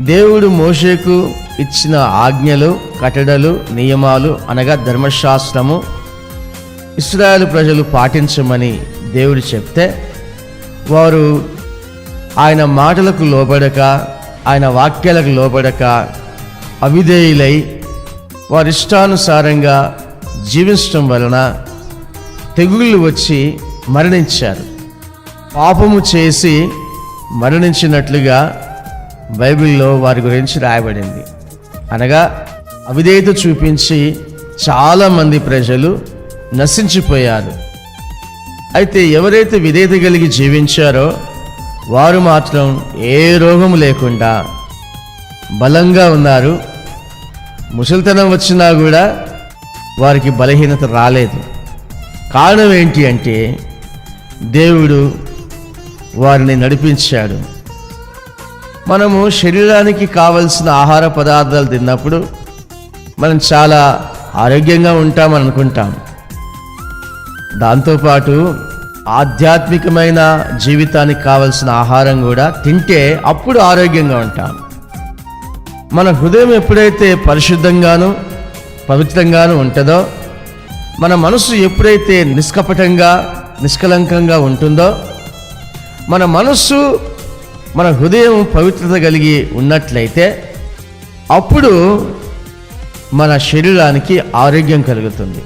దేవుడు మోషేకు ఇచ్చిన ఆజ్ఞలు, కట్టడలు, నియమాలు అనగా ధర్మశాస్త్రము ఇశ్రాయేలు ప్రజలు పాటించమని దేవుడు చెప్తే వారు ఆయన మాటలకు లోబడక, ఆయన వాక్యాలకు లోబడక అవిధేయులై వారిష్టానుసారంగా జీవించడం వలన తెగుళ్ళు వచ్చి మరణించారు. పాపము చేసి మరణించినట్లుగా బైబిల్లో వారి గురించి రాయబడింది. అనగా అవిధేయత చూపించి చాలామంది ప్రజలు నశించిపోయారు. అయితే ఎవరైతే విధేయత కలిగి జీవించారో వారు మాత్రం ఏ రోగము లేకుండా బలంగా ఉన్నారు. ముసలితనం వచ్చినా కూడా వారికి బలహీనత రాలేదు. కారణం ఏంటి అంటే దేవుడు వారిని నడిపించాడు. మనము శరీరానికి కావలసిన ఆహార పదార్థాలు తిన్నప్పుడు మనం చాలా ఆరోగ్యంగా ఉంటామని అనుకుంటాం. దాంతోపాటు ఆధ్యాత్మికమైన జీవితానికి కావలసిన ఆహారం కూడా తింటే అప్పుడు ఆరోగ్యంగా ఉంటాం. మన హృదయం ఎప్పుడైతే పరిశుద్ధంగాను పవిత్రంగాను ఉంటుందో, మన మనసు ఎప్పుడైతే నిష్కపటంగా నిష్కలంకంగా ఉంటుందో, మన మనస్సు మన హృదయం పవిత్రత కలిగి ఉన్నట్లయితే అప్పుడు మన శరీరానికి ఆరోగ్యం కలుగుతుంది.